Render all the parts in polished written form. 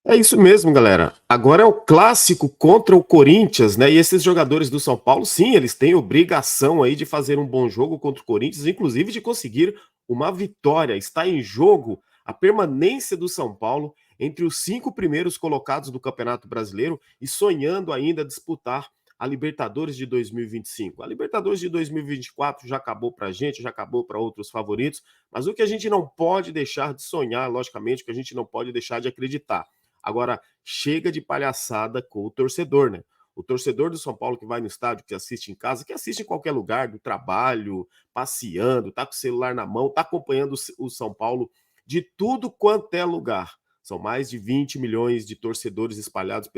É isso mesmo, galera. Agora é o clássico contra o Corinthians, né? E esses jogadores do São Paulo, sim, eles têm obrigação aí de fazer um bom jogo contra o Corinthians, inclusive de conseguir uma vitória. Está em jogo a permanência do São Paulo entre os 5 primeiros colocados do Campeonato Brasileiro e sonhando ainda disputar a Libertadores de 2025. A Libertadores de 2024 já acabou para a gente, já acabou para outros favoritos, mas o que a gente não pode deixar de sonhar, logicamente, o que a gente não pode deixar de acreditar. Agora, chega de palhaçada com o torcedor, né? O torcedor do São Paulo que vai no estádio, que assiste em casa, que assiste em qualquer lugar, do trabalho, passeando, tá com o celular na mão, tá acompanhando o São Paulo de tudo quanto é lugar. São mais de 20 milhões de torcedores espalhados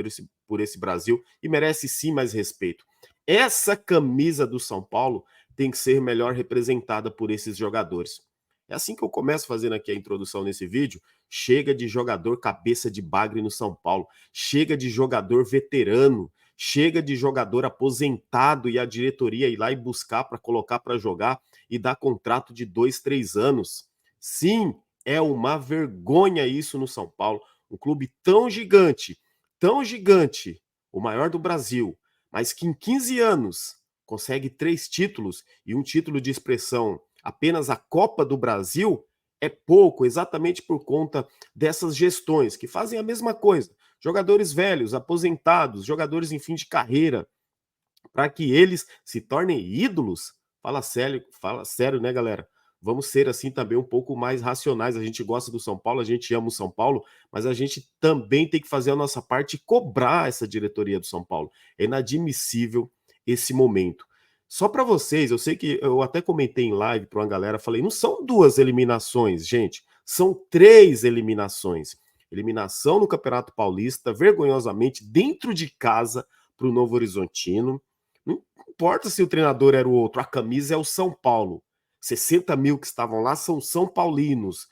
por esse Brasil e merece sim mais respeito. Essa camisa do São Paulo tem que ser melhor representada por esses jogadores. É assim que eu começo fazendo aqui a introdução nesse vídeo. Chega de jogador cabeça de bagre no São Paulo. Chega de jogador veterano. Chega de jogador aposentado e a diretoria ir lá e buscar para colocar para jogar e dar contrato de 2, 3 anos. Sim, é uma vergonha isso no São Paulo. Um clube tão gigante, o maior do Brasil, mas que em 15 anos consegue 3 títulos e um título de expressão apenas a Copa do Brasil é pouco, exatamente por conta dessas gestões que fazem a mesma coisa. Jogadores velhos, aposentados, jogadores em fim de carreira, para que eles se tornem ídolos. Fala sério, né, galera? Vamos ser assim também um pouco mais racionais. A gente gosta do São Paulo, a gente ama o São Paulo, mas a gente também tem que fazer a nossa parte e cobrar essa diretoria do São Paulo. É inadmissível esse momento. Só para vocês, eu sei que eu até comentei em live para uma galera, falei, não são 2 eliminações, gente, são 3 eliminações. Eliminação no Campeonato Paulista, vergonhosamente, dentro de casa, para o Novo Horizontino. Não importa se o treinador era o outro, a camisa é o São Paulo. 60 mil que estavam lá são São Paulinos.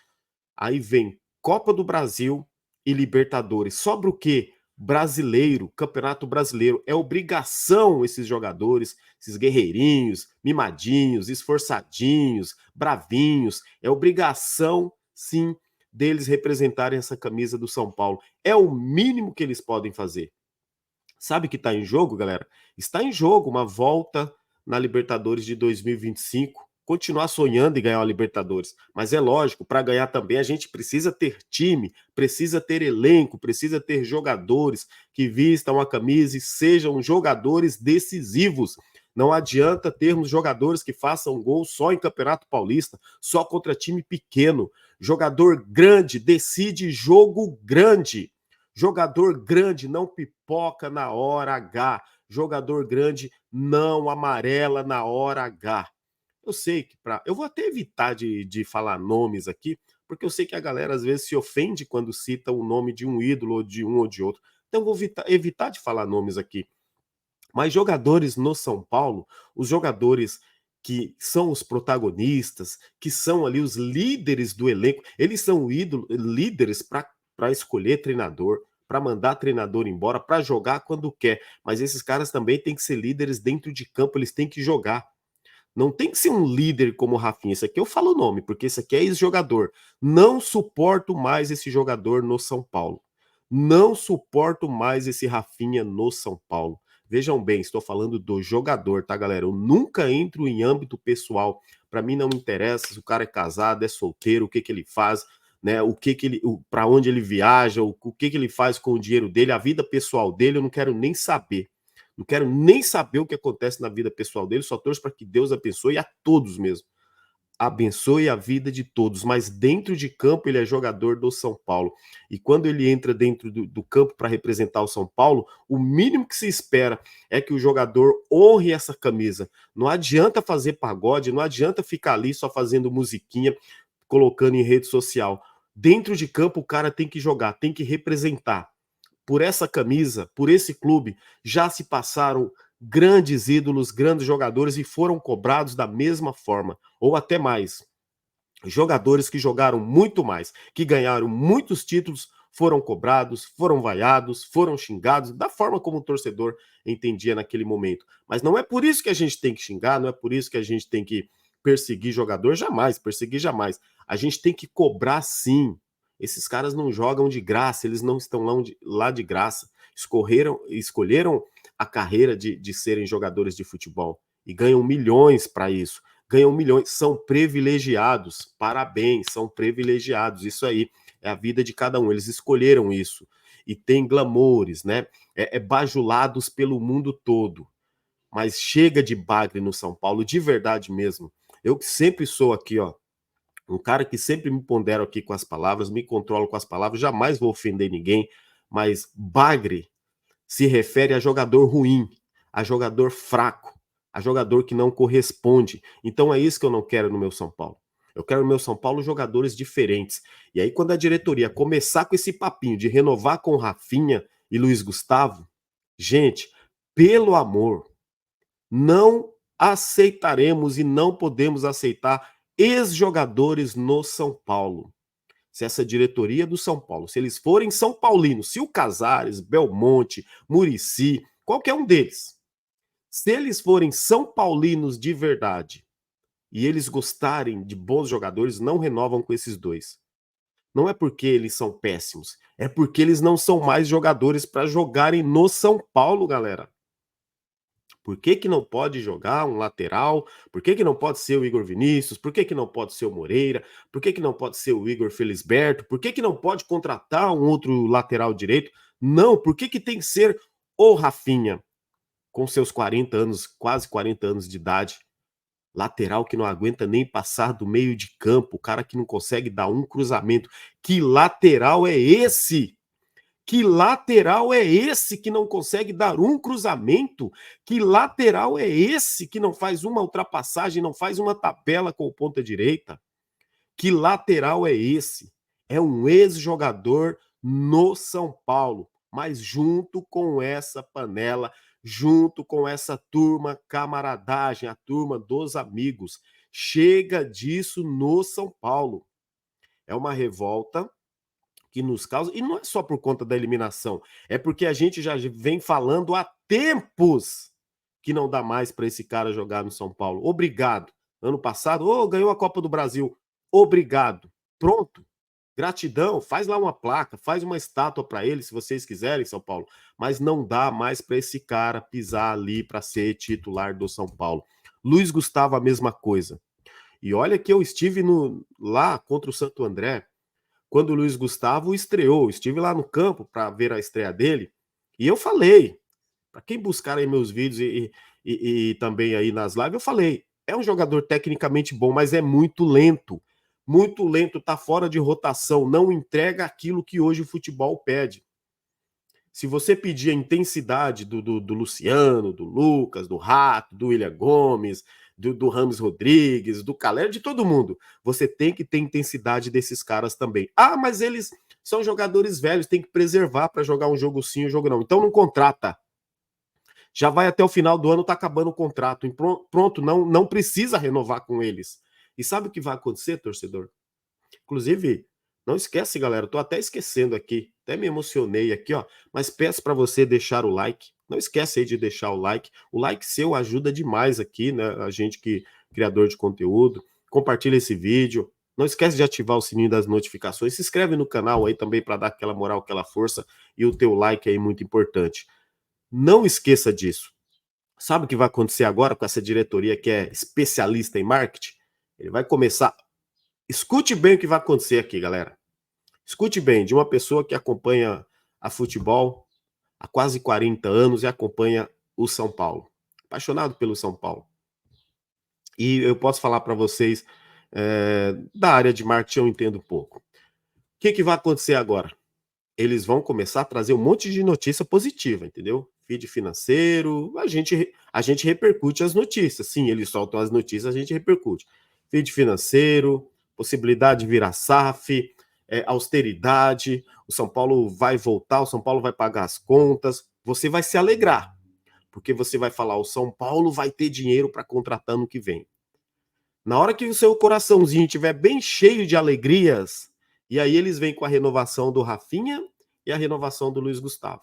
Aí vem Copa do Brasil e Libertadores. Sobra o quê? Brasileiro, Campeonato Brasileiro. É obrigação esses jogadores, esses guerreirinhos, mimadinhos, esforçadinhos, bravinhos. É obrigação, sim, deles representarem essa camisa do São Paulo. É o mínimo que eles podem fazer. Sabe o que está em jogo, galera? Está em jogo uma volta na Libertadores de 2025. Continuar sonhando em ganhar a Libertadores. Mas é lógico, para ganhar também a gente precisa ter time, precisa ter elenco, precisa ter jogadores que vistam a camisa e sejam jogadores decisivos. Não adianta termos jogadores que façam gol só em Campeonato Paulista, só contra time pequeno. Jogador grande decide jogo grande. Jogador grande não pipoca na hora H. Jogador grande não amarela na hora H. Eu sei que eu vou até evitar de falar nomes aqui, porque eu sei que a galera às vezes se ofende quando cita o nome de um ídolo ou de um ou de outro. Então eu vou evitar de falar nomes aqui. Mas jogadores no São Paulo, os jogadores que são os protagonistas, que são ali os líderes do elenco, eles são líderes para escolher treinador, para mandar treinador embora, para jogar quando quer. Mas esses caras também têm que ser líderes dentro de campo, eles têm que jogar. Não tem que ser um líder como o Rafinha. Esse aqui eu falo o nome, porque esse aqui é ex-jogador. Não suporto mais esse jogador no São Paulo. Não suporto mais esse Rafinha no São Paulo. Vejam bem, estou falando do jogador, tá, galera? Eu nunca entro em âmbito pessoal. Para mim não me interessa se o cara é casado, é solteiro, o que que ele faz, né? Para onde ele viaja, o que que ele faz com o dinheiro dele, a vida pessoal dele, eu não quero nem saber. Não quero nem saber o que acontece na vida pessoal dele, só torço para que Deus abençoe a todos mesmo. Abençoe a vida de todos, mas dentro de campo ele é jogador do São Paulo. E quando ele entra dentro do campo para representar o São Paulo, o mínimo que se espera é que o jogador honre essa camisa. Não adianta fazer pagode, não adianta ficar ali só fazendo musiquinha, colocando em rede social. Dentro de campo o cara tem que jogar, tem que representar. Por essa camisa, por esse clube, já se passaram grandes ídolos, grandes jogadores e foram cobrados da mesma forma, ou até mais. Jogadores que jogaram muito mais, que ganharam muitos títulos, foram cobrados, foram vaiados, foram xingados, da forma como o torcedor entendia naquele momento. Mas não é por isso que a gente tem que xingar, não é por isso que a gente tem que perseguir jogador, jamais, perseguir jamais. A gente tem que cobrar sim. Esses caras não jogam de graça, eles não estão lá de graça. Escolheram a carreira de serem jogadores de futebol e ganham milhões para isso. Ganham milhões, são privilegiados. Parabéns, são privilegiados. Isso aí é a vida de cada um. Eles escolheram isso e tem glamoures, né? Bajulados pelo mundo todo. Mas chega de bagre no São Paulo, de verdade mesmo. Eu que sempre sou aqui, ó, um cara que sempre me pondero aqui com as palavras, me controlo com as palavras, jamais vou ofender ninguém, mas bagre se refere a jogador ruim, a jogador fraco, a jogador que não corresponde. Então é isso que eu não quero no meu São Paulo. Eu quero no meu São Paulo jogadores diferentes. E aí, quando a diretoria começar com esse papinho de renovar com Rafinha e Luiz Gustavo, gente, pelo amor, não aceitaremos e não podemos aceitar ex-jogadores no São Paulo. Se essa diretoria do São Paulo, se eles forem São Paulinos, se o Casares, Belmonte, Murici, qualquer um deles, se eles forem São Paulinos de verdade e eles gostarem de bons jogadores, não renovam com esses dois. Não é porque eles são péssimos, é porque eles não são mais jogadores para jogarem no São Paulo, galera. Por que que não pode jogar um lateral? Por que que não pode ser o Igor Vinícius? Por que que não pode ser o Moreira? Por que que não pode ser o Igor Felisberto? Por que que não pode contratar um outro lateral direito? Não, por que que tem que ser o Rafinha, com seus 40 anos, quase 40 anos de idade, lateral que não aguenta nem passar do meio de campo, o cara que não consegue dar um cruzamento. Que lateral é esse? Que lateral é esse que não consegue dar um cruzamento? Que lateral é esse que não faz uma ultrapassagem, não faz uma tabela com o ponta direita? Que lateral é esse? É um ex-jogador no São Paulo, mas junto com essa panela, junto com essa turma camaradagem, a turma dos amigos. Chega disso no São Paulo. É uma revolta que nos causa, e não é só por conta da eliminação, é porque a gente já vem falando há tempos que não dá mais para esse cara jogar no São Paulo. Obrigado. Ano passado, oh, ganhou a Copa do Brasil. Obrigado. Pronto. Gratidão. Faz lá uma placa, faz uma estátua para ele, se vocês quiserem, São Paulo. Mas não dá mais para esse cara pisar ali para ser titular do São Paulo. Luiz Gustavo, a mesma coisa. E olha que eu estive lá contra o Santo André quando o Luiz Gustavo estreou. Estive lá no campo para ver a estreia dele e eu falei, para quem buscar aí meus vídeos e também aí nas lives, eu falei, é um jogador tecnicamente bom, mas é muito lento, tá fora de rotação, não entrega aquilo que hoje o futebol pede. Se você pedir a intensidade do Luciano, do Lucas, do Rato, do William Gomes, do Rames Rodrigues, do Calera, de todo mundo, você tem que ter intensidade desses caras também. Ah, mas eles são jogadores velhos, tem que preservar para jogar um jogo sim, um jogo não. Então não contrata. Já vai até o final do ano, tá acabando o contrato. Pronto, não precisa renovar com eles. E sabe o que vai acontecer, torcedor? Inclusive, não esquece, galera, eu tô até esquecendo aqui, até me emocionei aqui, ó, mas peço para você deixar o like. Não esquece aí de deixar o like. O like seu ajuda demais aqui, né? A gente que criador de conteúdo. Compartilha esse vídeo. Não esquece de ativar o sininho das notificações. Se inscreve no canal aí também para dar aquela moral, aquela força e o teu like aí muito importante. Não esqueça disso. Sabe o que vai acontecer agora com essa diretoria que é especialista em marketing? Ele vai começar. Escute bem o que vai acontecer aqui, galera. Escute bem, de uma pessoa que acompanha a futebol há quase 40 anos e acompanha o São Paulo. Apaixonado pelo São Paulo. E eu posso falar para vocês, da área de marketing eu entendo pouco. O que vai acontecer agora? Eles vão começar a trazer um monte de notícia positiva, entendeu? Feed financeiro, a gente repercute as notícias. Sim, eles soltam as notícias, a gente repercute. Feed financeiro, possibilidade de virar SAF, austeridade, o São Paulo vai voltar, o São Paulo vai pagar as contas. Você vai se alegrar, porque você vai falar, o São Paulo vai ter dinheiro para contratar no que vem. Na hora que o seu coraçãozinho estiver bem cheio de alegrias, e aí eles vêm com a renovação do Rafinha e a renovação do Luiz Gustavo.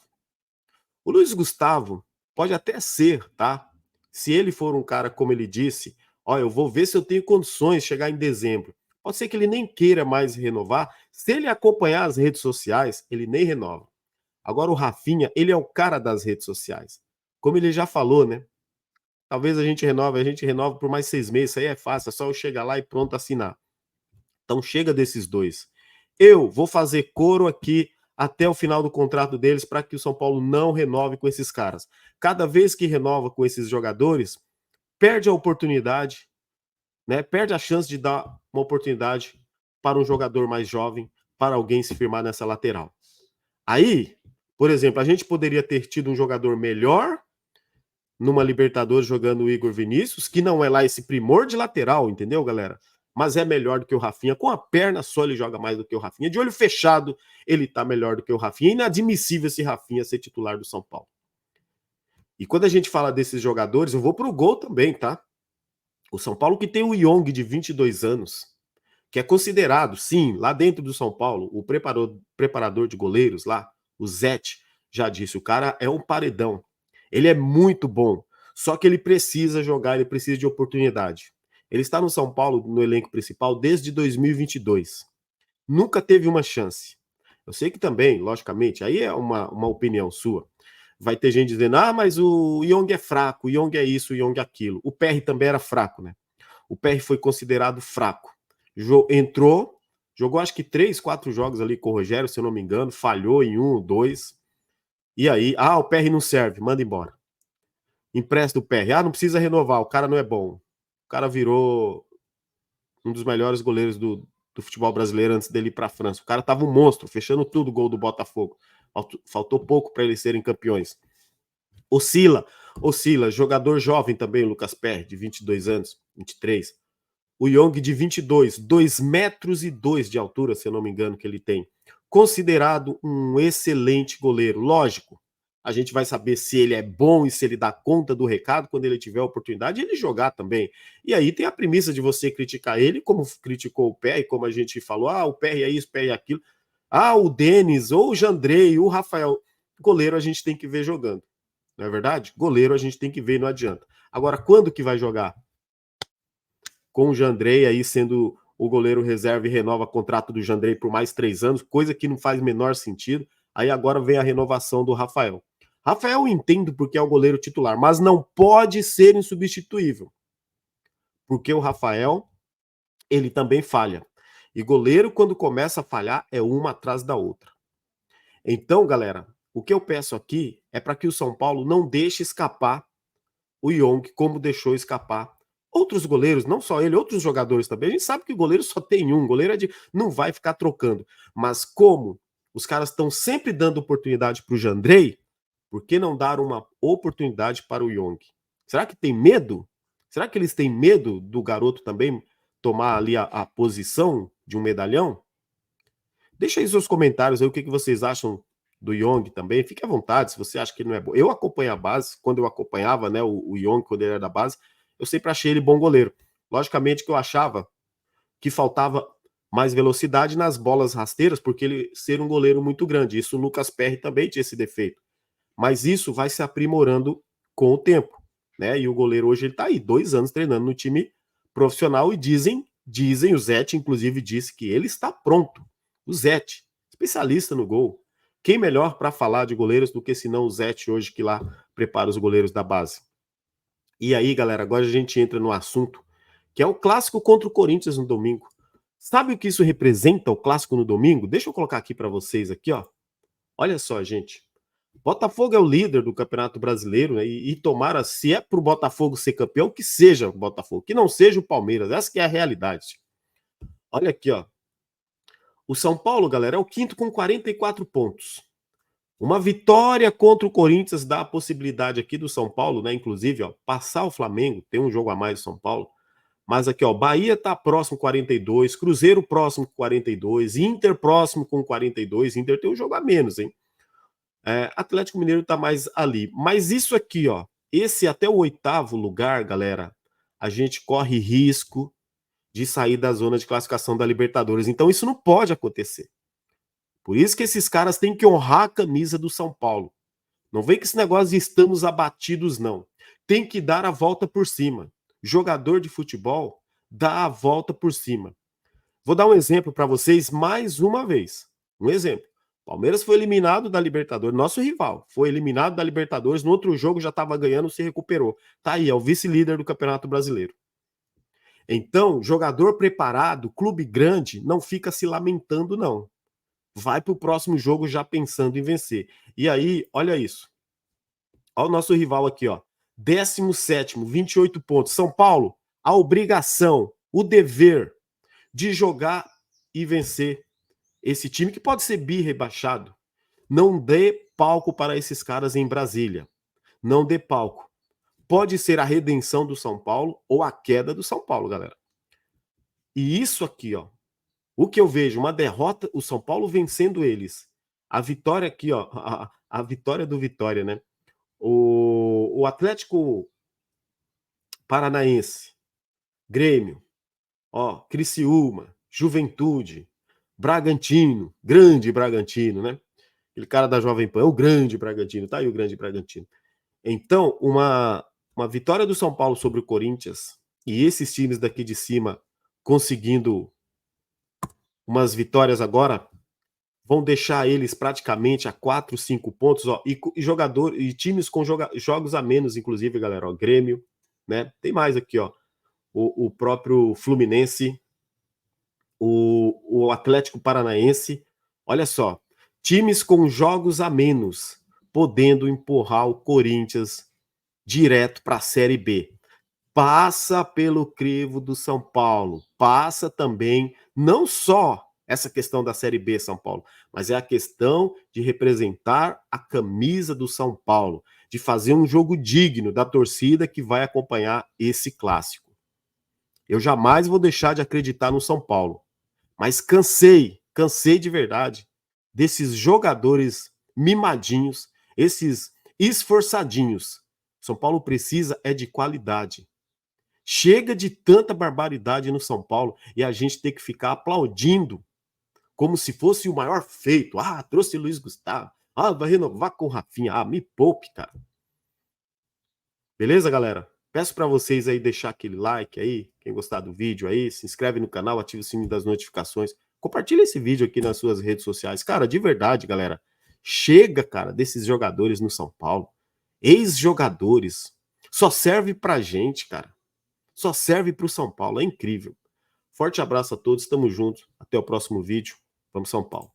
O Luiz Gustavo pode até ser, tá? Se ele for um cara, como ele disse, ó, eu vou ver se eu tenho condições de chegar em dezembro. Pode ser que ele nem queira mais renovar. Se ele acompanhar as redes sociais, ele nem renova. Agora o Rafinha, ele é o cara das redes sociais. Como ele já falou, né? Talvez a gente renova por mais 6 meses. Isso aí é fácil, é só eu chegar lá e pronto assinar. Então chega desses dois. Eu vou fazer coro aqui até o final do contrato deles para que o São Paulo não renove com esses caras. Cada vez que renova com esses jogadores, perde a oportunidade, né? Perde a chance de dar uma oportunidade para um jogador mais jovem, para alguém se firmar nessa lateral. Aí, por exemplo, a gente poderia ter tido um jogador melhor numa Libertadores jogando o Igor Vinícius, que não é lá esse primor de lateral, entendeu, galera? Mas é melhor do que o Rafinha. Com a perna só ele joga mais do que o Rafinha. De olho fechado, ele tá melhor do que o Rafinha. É inadmissível esse Rafinha ser titular do São Paulo. E quando a gente fala desses jogadores, eu vou pro gol também, tá? O São Paulo que tem o Young de 22 anos, que é considerado, sim, lá dentro do São Paulo, o preparador de goleiros lá, o Zete, já disse, o cara é um paredão. Ele é muito bom, só que ele precisa jogar, ele precisa de oportunidade. Ele está no São Paulo, no elenco principal, desde 2022. Nunca teve uma chance. Eu sei que também, logicamente, aí é uma opinião sua. Vai ter gente dizendo, mas o Young é fraco, o Young é isso, o Young é aquilo. O PR também era fraco, né? O PR foi considerado fraco. Entrou, jogou acho que 3, 4 jogos ali com o Rogério, se eu não me engano, falhou em 1, 2. E aí, o PR não serve, manda embora. Empresta o PR. Não precisa renovar, o cara não é bom. O cara virou um dos melhores goleiros do futebol brasileiro antes dele ir para a França. O cara tava um monstro, fechando tudo o gol do Botafogo. Faltou pouco para eles serem campeões. Oscila, jogador jovem também, Lucas Perry, de 22 anos, 23. O Young de 22, 2 metros e 2 de altura, se eu não me engano, que ele tem. Considerado um excelente goleiro. Lógico, a gente vai saber se ele é bom e se ele dá conta do recado quando ele tiver a oportunidade de ele jogar também. E aí tem a premissa de você criticar ele, como criticou o Pé, e como a gente falou, o Pé é isso, o Pé é aquilo. O Denis, ou o Jandrei, o Rafael. Goleiro a gente tem que ver jogando. Não é verdade? Goleiro a gente tem que ver e não adianta. Agora, quando que vai jogar? Com o Jandrei aí sendo o goleiro reserva e renova o contrato do Jandrei por mais 3 anos, coisa que não faz menor sentido. Aí agora vem a renovação do Rafael. Rafael eu entendo porque é o goleiro titular, mas não pode ser insubstituível. Porque o Rafael, ele também falha. E goleiro, quando começa a falhar, é uma atrás da outra. Então, galera, o que eu peço aqui é para que o São Paulo não deixe escapar o Young, como deixou escapar outros goleiros, não só ele, outros jogadores também. A gente sabe que o goleiro só tem um, goleiro não vai ficar trocando. Mas como os caras estão sempre dando oportunidade para o Jandrei, por que não dar uma oportunidade para o Young? Será que tem medo? Será que eles têm medo do garoto também tomar ali a posição de um medalhão? Deixa aí seus comentários aí, o que vocês acham do Young também. Fique à vontade se você acha que ele não é bom. Eu acompanho a base, quando eu acompanhava, né, o Young, quando ele era da base, eu sempre achei ele bom goleiro. Logicamente que eu achava que faltava mais velocidade nas bolas rasteiras, porque ele ser um goleiro muito grande. Isso o Lucas Perry também tinha esse defeito. Mas isso vai se aprimorando com o tempo, né? E o goleiro hoje ele tá aí 2 anos treinando no time profissional e dizem, o Zete inclusive disse que ele está pronto. O Zete, especialista no gol. Quem melhor para falar de goleiros do que senão o Zete hoje que lá prepara os goleiros da base. E aí, galera, agora a gente entra no assunto que é o clássico contra o Corinthians no domingo. Sabe o que isso representa, o clássico no domingo? Deixa eu colocar aqui para vocês aqui, ó. Olha só, gente. Botafogo é o líder do Campeonato Brasileiro, né? E tomara, se é pro Botafogo ser campeão, que seja o Botafogo, que não seja o Palmeiras. Essa que é a realidade. Olha aqui, ó. O São Paulo, galera, é o quinto com 44 pontos. Uma vitória contra o Corinthians dá a possibilidade aqui do São Paulo, né? Inclusive, ó, passar o Flamengo, tem um jogo a mais do São Paulo. Mas aqui, ó, Bahia tá próximo com 42, Cruzeiro próximo com 42, Inter próximo com 42, Inter tem um jogo a menos, hein? Atlético Mineiro tá mais ali. Mas isso aqui, ó, esse até o 8º lugar, galera, a gente corre risco de sair da zona de classificação da Libertadores. Então isso não pode acontecer. Por isso que esses caras têm que honrar a camisa do São Paulo. Não vem com esse negócio de estamos abatidos, não. Tem que dar a volta por cima. Jogador de futebol dá a volta por cima. Vou dar um exemplo para vocês mais uma vez. Um exemplo. Palmeiras foi eliminado da Libertadores, nosso rival, foi eliminado da Libertadores, no outro jogo já estava ganhando, se recuperou. Tá aí, é o vice-líder do Campeonato Brasileiro. Então, jogador preparado, clube grande, não fica se lamentando, não. Vai para o próximo jogo já pensando em vencer. E aí, olha isso. Olha o nosso rival aqui, ó. 17º, 28 pontos. São Paulo, a obrigação, o dever de jogar e vencer esse time que pode ser bi-rebaixado. Não dê palco para esses caras em Brasília. Não dê palco. Pode ser a redenção do São Paulo ou a queda do São Paulo, galera. E isso aqui, ó, o que eu vejo, uma derrota, o São Paulo vencendo eles. A vitória aqui, ó, a vitória do Vitória, né? O Atlético Paranaense, Grêmio, ó, Criciúma, Juventude, Bragantino, grande Bragantino, né? Aquele cara da Jovem Pan, o grande Bragantino, tá aí o grande Bragantino. Então, uma vitória do São Paulo sobre o Corinthians e esses times daqui de cima conseguindo umas vitórias agora vão deixar eles praticamente a 4, 5 pontos, ó, e times com jogos a menos, inclusive, galera, ó, Grêmio, né? Tem mais aqui, ó, o próprio Fluminense, o Atlético Paranaense, olha só, times com jogos a menos, podendo empurrar o Corinthians direto para a Série B. Passa pelo crivo do São Paulo, passa também, não só essa questão da Série B, São Paulo, mas é a questão de representar a camisa do São Paulo, de fazer um jogo digno da torcida que vai acompanhar esse clássico. Eu jamais vou deixar de acreditar no São Paulo, mas cansei de verdade desses jogadores mimadinhos, esses esforçadinhos. São Paulo precisa é de qualidade. Chega de tanta barbaridade no São Paulo e a gente ter que ficar aplaudindo como se fosse o maior feito. Ah, trouxe Luiz Gustavo. Ah, vai renovar com o Rafinha. Ah, me poupe, cara. Beleza, galera? Peço para vocês aí deixar aquele like aí, quem gostar do vídeo aí, se inscreve no canal, ativa o sininho das notificações. Compartilha esse vídeo aqui nas suas redes sociais. Cara, de verdade, galera, chega, cara, desses jogadores no São Paulo. Ex-jogadores. Só serve pra gente, cara. Só serve pro São Paulo. É incrível. Forte abraço a todos, tamo junto. Até o próximo vídeo. Vamos São Paulo.